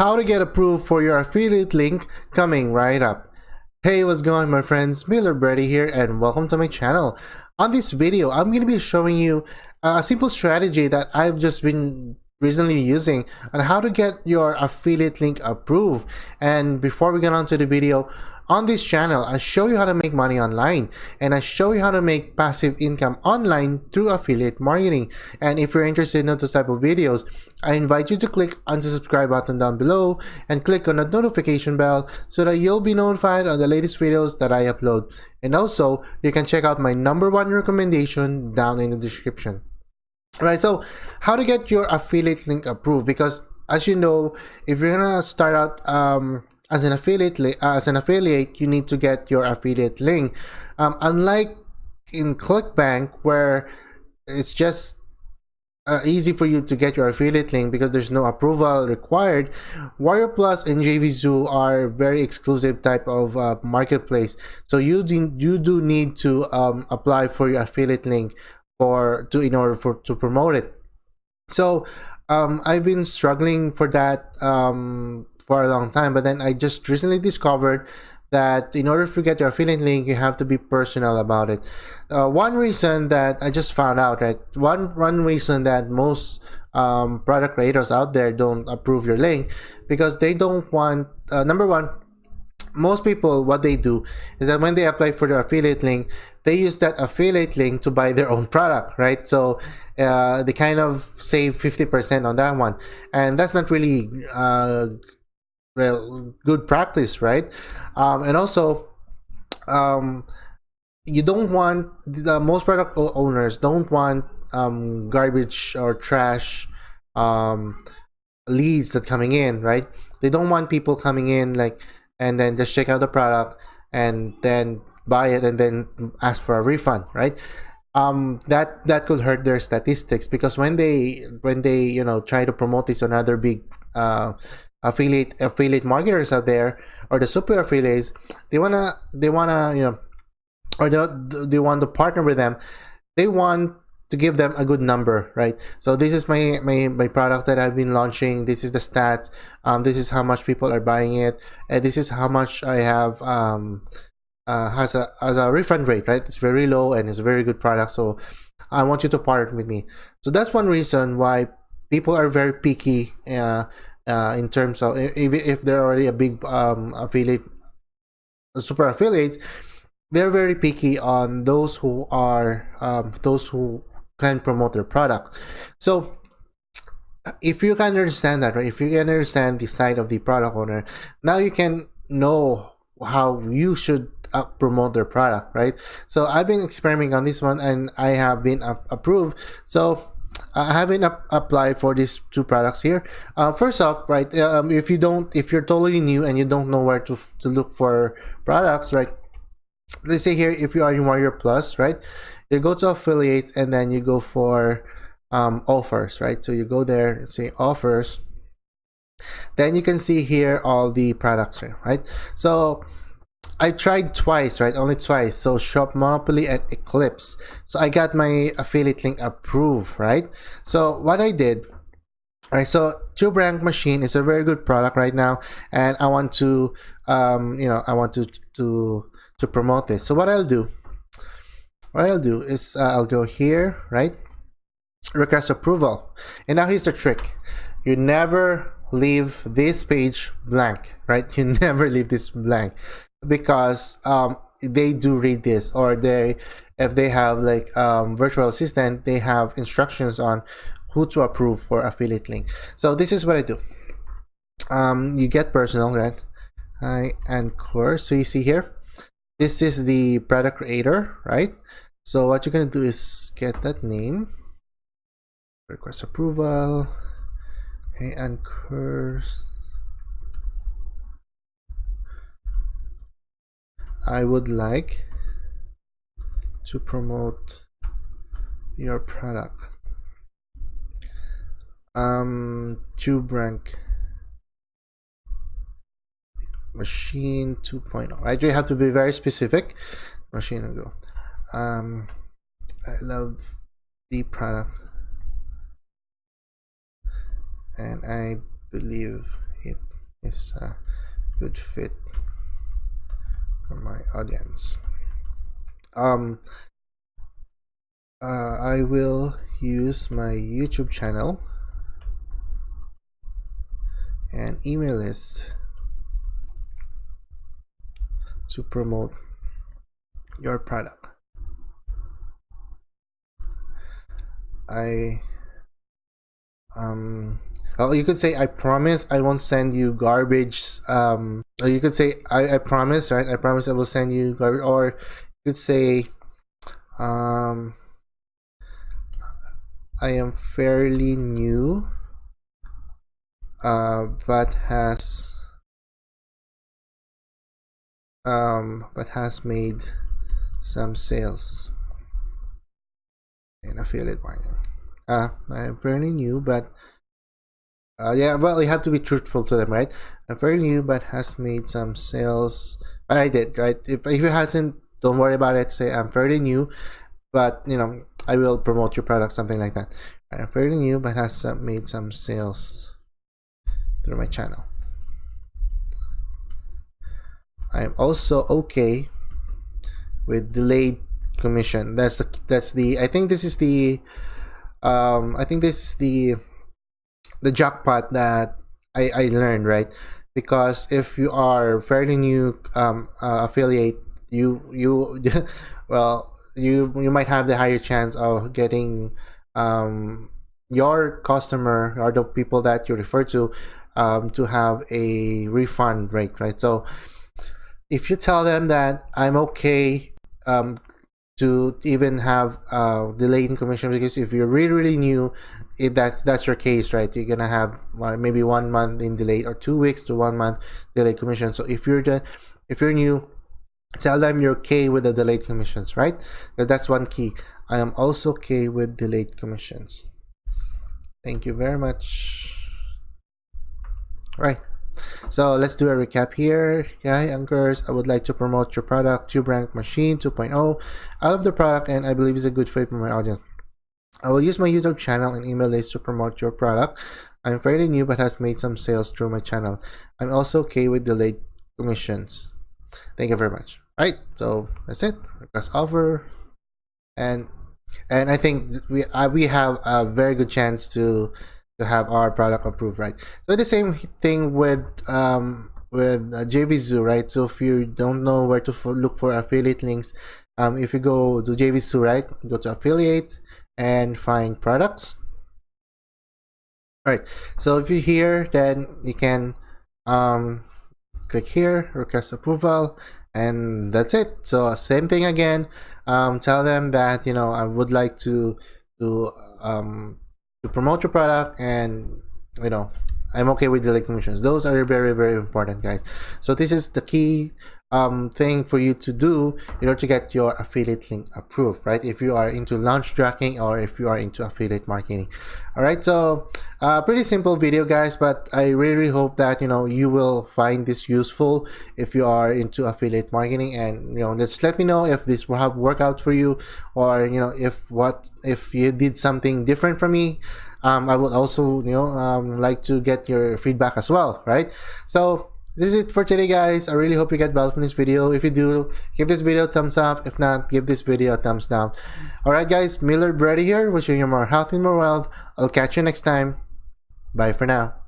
how to get approved for your affiliate link coming right up. Hey, what's going on, my friends? Miller Brady here, and welcome to my channel. On this video, I'm going to be showing you a simple strategy that I've just been recently using on how to get your affiliate link approved. And before we get on to the video, on this channel, I show you how to make money online, and I show you how to make passive income online through affiliate marketing. And if you're interested in those type of videos, I invite you to click on the subscribe button down below and click on the notification bell so that you'll be notified on the latest videos that I upload. And also, you can check out my #1 recommendation down in the description. Right, so how to get your affiliate link approved? Because as you know, if you're gonna start out as an affiliate, you need to get your affiliate link. Unlike in ClickBank, where it's just easy for you to get your affiliate link because there's no approval required, Warrior Plus and JVZoo are very exclusive type of marketplace. So you do need to apply for your affiliate link in order to promote it. So I've been struggling for that for a long time, but then I just recently discovered that in order to get your affiliate link, you have to be personal about it. One reason that I just found out, right? One reason that most product creators out there don't approve your link, because they don't want, number one, most people, what they do is that when they apply for their affiliate link, they use that affiliate link to buy their own product, right? So they kind of save 50% on that one, and that's not really well, good practice, right? And also, you don't want, most product owners don't want garbage or trash leads that coming in, right? They don't want people coming in and then just check out the product and then buy it and then ask for a refund, right? That could hurt their statistics, because when they try to promote this on other big affiliate marketers out there, or the super affiliates, they wanna or they want to partner with them. They want to give them a good number, right? So this is my product that I've been launching. This is the stats. This is how much people are buying it, and this is how much I have has a refund rate, right? It's very low and it's a very good product, so I want you to partner with me. So that's one reason why people are very picky in terms of, if they're already a big affiliate, super affiliates, they're very picky on those who can promote their product. So if you can understand that, right, if you can understand the side of the product owner, now you can know how you should promote their product, right? So I've been experimenting on this one, and I have been approved. So I haven't applied for these two products here. First off, right, if you're totally new and you don't know where to look for products, right? Let's say here, if you are in Warrior Plus, right, you go to affiliates and then you go for offers, right? So you go there and say offers, then you can see here all the products, right? So I tried twice, right? Only twice. So Shop Monopoly and Eclipse. So I got my affiliate link approved, right? So what I did, right? So TubeRank Machine is a very good product right now, and I want to, I want to promote this. So what I'll do is I'll go here, right? Request approval. And now here's the trick. You never leave this page blank, right? You never leave this blank, because they do read this, or if they have like virtual assistant, they have instructions on who to approve for affiliate link. So this is what I do. You get personal, right? Hi, Anchor. So you see here, this is the product creator, right? So what you're gonna do is get that name, request approval. Hey, Anchor, I would like to promote your product. TubeRank Machine 2.0, right? You have to be very specific. Machine and go. I love the product, and I believe it is a good fit for my audience. I will use my YouTube channel and email list to promote your product. Oh, you could say I promise I won't send you garbage. Or you could say I promise, right? I promise I will send you garbage. Or you could say I am fairly new, but has made some sales in affiliate marketing. I'm fairly new, but yeah, well, you have to be truthful to them, right? I'm fairly new, but has made some sales. But I did, right? If it hasn't, don't worry about it. Say I'm fairly new, but you know, I will promote your product, something like that. I'm fairly new, but has made some sales through my channel. I'm also okay with delayed commission. That's the I think this is the the jackpot that I learned, right? Because if you are fairly new affiliate, you well, you might have the higher chance of getting your customer or the people that you refer to have a refund rate, right? So if you tell them that I'm okay to even have delay in commission, because if you're really new, that's your case, right? You're gonna have maybe 1 month in delay, or 2 weeks to 1 month delayed commission. So if you're new, tell them you're okay with the delayed commissions, right? That's one key. I am also okay with delayed commissions. Thank you very much. Right. So let's do a recap here. Hi anchors, I would like to promote your product, TubeRank Machine 2.0. I love the product and I believe it's a good fit for my audience. I will use my YouTube channel and email list to promote your product. I'm fairly new but has made some sales through my channel. I'm also okay with delayed commissions. Thank you very much. Right, so that's it. Request offer, and I think we have a very good chance to have our product approved, right? So the same thing with JVZoo, right? So if you don't know where to look for affiliate links, if you go to JVZoo, right, go to affiliate and find products. All right, so if you're here, then you can click here, request approval, and that's it. So same thing again. Tell them that, you know, I would like to promote your product, and you know, I'm okay with delayed commissions. Those are very important, guys. So this is the key thing for you to do in order to get your affiliate link approved, right? If you are into launch tracking or if you are into affiliate marketing. All right, so pretty simple video, guys, but I really hope that, you know, you will find this useful if you are into affiliate marketing. And, you know, just let me know if this will have worked out for you, or, you know, if you did something different from me. I would also, you know, like to get your feedback as well, right? So this is it for today, guys. I really hope you get value from this video. If you do, give this video a thumbs up. If not, give this video a thumbs down. All right, guys, Miller Brady here, wishing you more health and more wealth. I'll catch you next time. Bye for now.